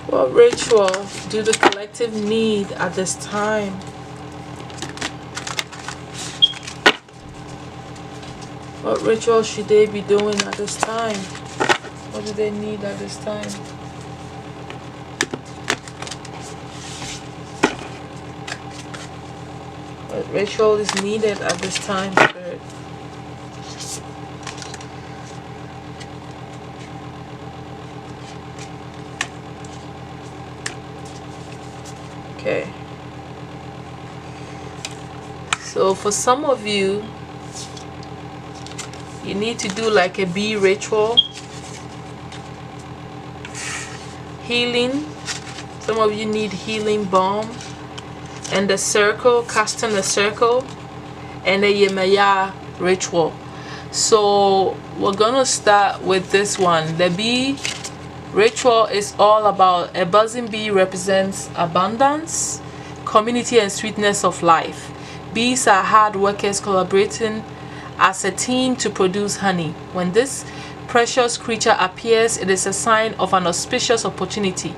What ritual do the collective need at this time? What ritual should they be doing at this time? What do they need at this time? What ritual is needed at this time, Spirit? Okay. So for some of you, you need to do like a bee ritual. Healing. Some of you need healing balm. And the circle, casting the circle. And the Yemaya ritual. So we're gonna start with this one. The bee ritual is all about a buzzing bee represents abundance, community, and sweetness of life. Bees are hard workers collaborating as a team to produce honey. When this precious creature appears, it is a sign of an auspicious opportunity.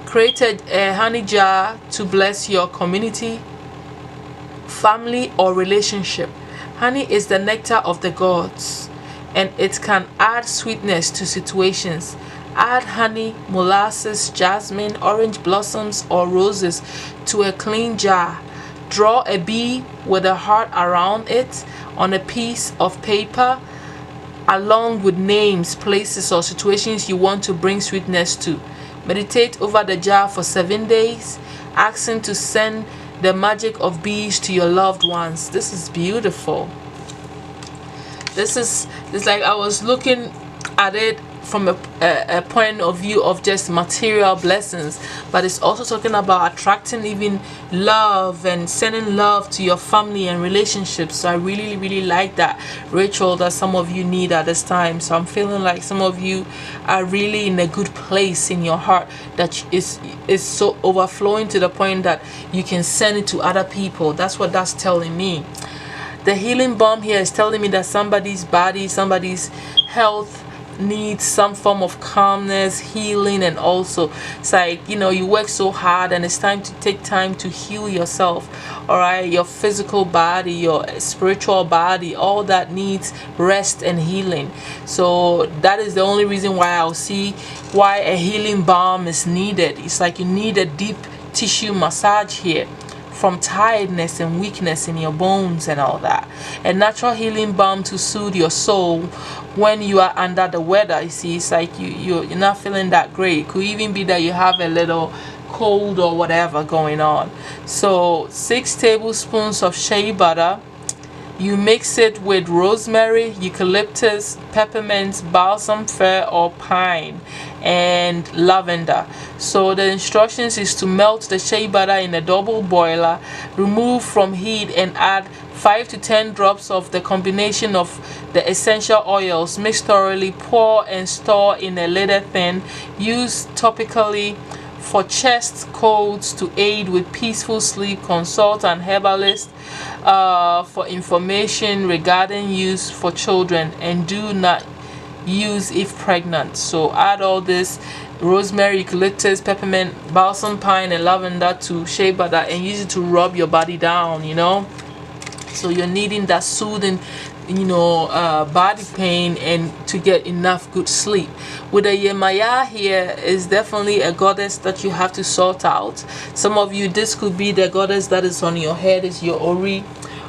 Create a honey jar to bless your community, family, or relationship. Honey is the nectar of the gods, and it can add sweetness to situations. Add honey, molasses, jasmine, orange blossoms, or roses to a clean jar. Draw a bee with a heart around it on a piece of paper, along with names, places, or situations you want to bring sweetness to. Meditate over the jar for 7 days, asking to send the magic of bees to your loved ones. This is beautiful. It's like I was looking at it from a point of view of just material blessings, but it's also talking about attracting even love and sending love to your family and relationships. So I really like that ritual that some of you need at this time. So I'm feeling like some of you are really in a good place in your heart that is so overflowing to the point that you can send it to other people. That's what that's telling me. The healing balm here is telling me that somebody's body, somebody's health needs some form of calmness, healing, and also it's like, you know, you work so hard and it's time to take time to heal yourself. All right, your physical body, your spiritual body, all that needs rest and healing. So that is the only reason why I'll see why a healing balm is needed. It's like you need a deep tissue massage here from tiredness and weakness in your bones and all that. A natural healing balm to soothe your soul when you are under the weather. You see, it's like you're not feeling that great. It could even be that you have a little cold or whatever going on. So 6 tablespoons of shea butter. You mix it with rosemary, eucalyptus, peppermint, balsam fir or pine, and lavender. So the instructions is to melt the shea butter in a double boiler, remove from heat, and add 5 to 10 drops of the combination of the essential oils. Mix thoroughly, pour and store in a leather tin. Use topically for chest colds to aid with peaceful sleep. Consult an herbalist for information regarding use for children, and do not use if pregnant. So add all this rosemary, eucalyptus, peppermint, balsam pine, and lavender to shea butter and use it to rub your body down, you know. So you're needing that soothing, you know, body pain and to get enough good sleep. With the Yemaya here is definitely a goddess that you have to sort out. Some of you, this could be the goddess that is on your head, is your Ori,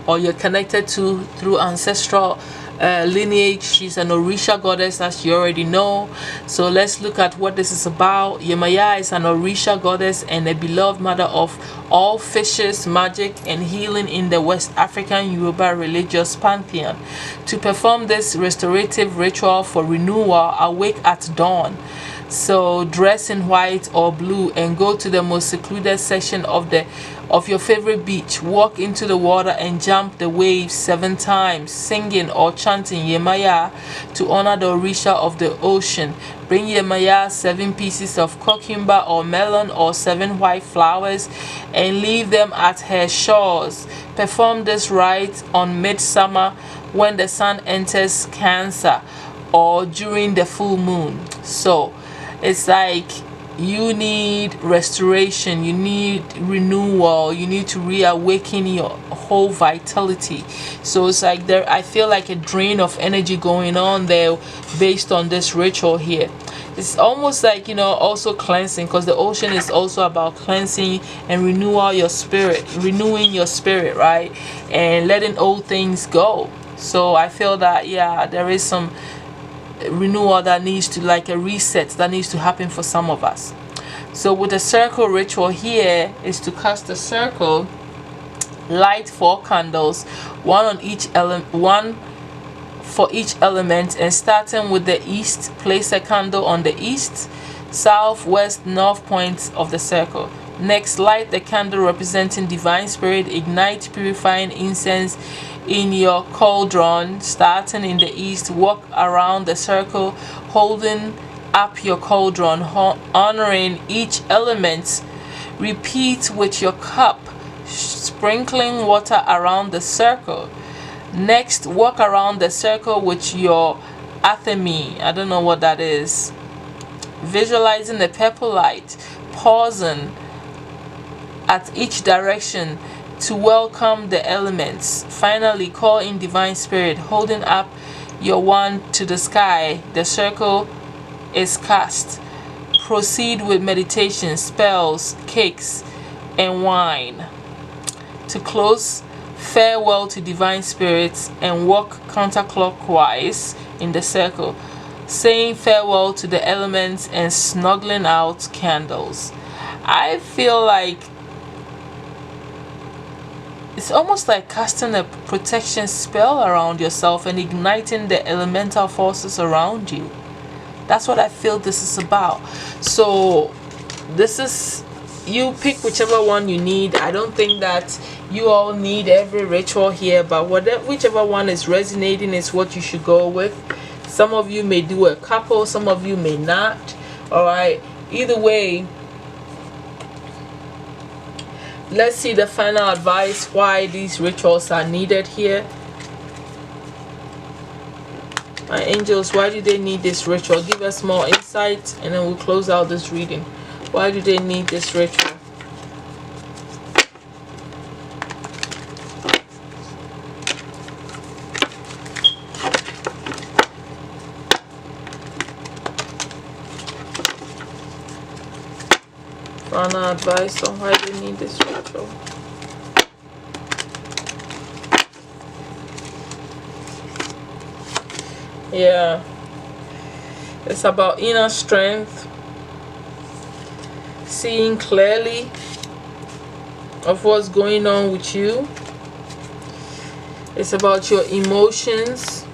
or you're connected to through ancestral lineage. She's an Orisha goddess, as you already know. So let's look at what this is about. Yemaya is an Orisha goddess and a beloved mother of all fishes, magic, and healing in the West African Yoruba religious pantheon. To perform this restorative ritual for renewal, awake at dawn. So dress in white or blue and go to the most secluded section of your favorite beach. Walk into the water and jump the waves 7 times, singing or chanting Yemaya to honor the Orisha of the ocean. Bring Yemaya 7 pieces of cucumber or melon or 7 white flowers and leave them at her shores. Perform this rite on midsummer when the sun enters Cancer or during the full moon. So it's like you need restoration, you need renewal, you need to reawaken your whole vitality. So it's like there, I feel like a drain of energy going on there based on this ritual here. It's almost like, also cleansing, because the ocean is also about cleansing and renewing your spirit, right? And letting old things go. So I feel that, yeah, there is some renewal that needs to, like a reset that needs to happen for some of us. So with the circle ritual here is to cast a circle, light 4 candles, one for each element, and starting with the east, place a candle on the east, south, west, north points of the circle. Next, light the candle representing divine spirit, ignite purifying incense in your cauldron, starting in the east. Walk around the circle holding up your cauldron, honoring each element. Repeat with your cup, sprinkling water around the circle. Next, walk around the circle with your athame. I don't know what that is. Visualizing the purple light, pausing at each direction to welcome the elements. Finally, call in divine spirit, holding up your wand to the sky. The circle is cast. Proceed with meditation, spells, cakes, and wine. To close, farewell to divine spirits and walk counterclockwise in the circle, saying farewell to the elements and snuggling out candles. I feel like it's almost like casting a protection spell around yourself and igniting the elemental forces around you. That's what I feel this is about. So this is, you pick whichever one you need. I don't think that you all need every ritual here, but whichever one is resonating is what you should go with. Some of you may do a couple, some of you may not. All right, either way, let's see the final advice, why these rituals are needed here. My angels, why do they need this ritual? Give us more insight and then we'll close out this reading. Why do they need this ritual? Final advice on why they need this ritual. Yeah, it's about inner strength, seeing clearly of what's going on with you. It's about your emotions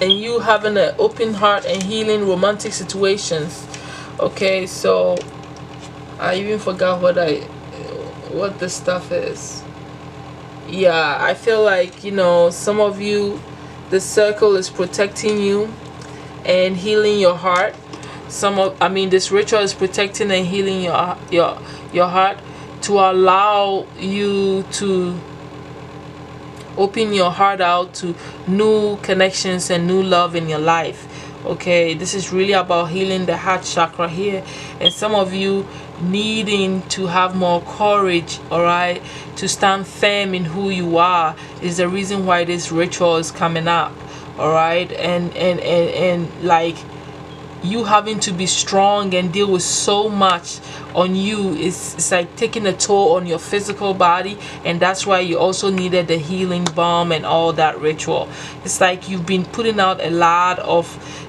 and you having an open heart and healing romantic situations. Okay, so I even forgot what this stuff is. Yeah, I feel like, some of you, the circle is protecting you and healing your heart. This ritual is protecting and healing your heart to allow you to open your heart out to new connections and new love in your life. Okay, this is really about healing the heart chakra here, and some of you needing to have more courage, all right, to stand firm in who you are is the reason why this ritual is coming up. All right, and like you having to be strong and deal with so much on you, it's like taking a toll on your physical body, and that's why you also needed the healing balm and all that ritual. It's like you've been putting out a lot of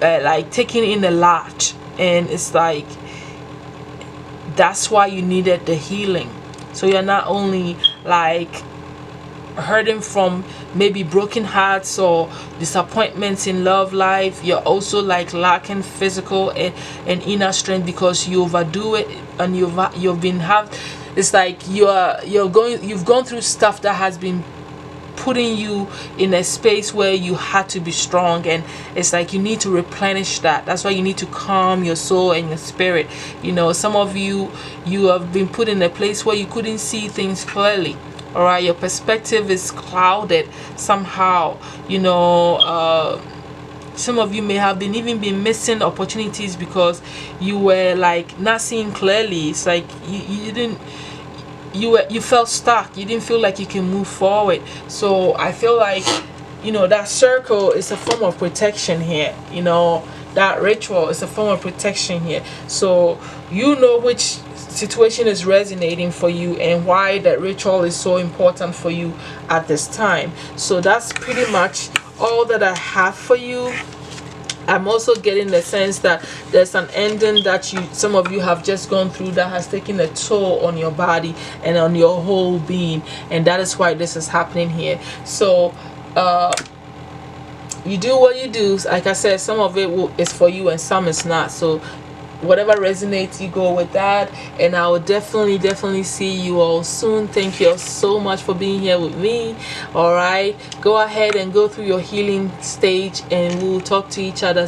like taking in a lot, and it's like that's why you needed the healing. So you're not only like hurting from maybe broken hearts or disappointments in love life, you're also like lacking physical and inner strength because you overdo it, and it's like you've gone through stuff that has been putting you in a space where you had to be strong, and it's like you need to replenish that. That's why you need to calm your soul and your spirit. Some of you have been put in a place where you couldn't see things clearly. All right, your perspective is clouded somehow. some of you may have been missing opportunities because you were like not seeing clearly. It's like you didn't, you felt stuck. You didn't feel like you can move forward. So I feel like, that circle is a form of protection here. That ritual is a form of protection here. So which situation is resonating for you and why that ritual is so important for you at this time. So that's pretty much all that I have for you. I'm also getting the sense that there's an ending that some of you have just gone through that has taken a toll on your body and on your whole being, and that is why this is happening here. So you do what you do. Like I said, some of it is for you and some is not. So whatever resonates, you go with that. And I will definitely see you all soon. Thank you all so much for being here with me. All right, go ahead and go through your healing stage, and we'll talk to each other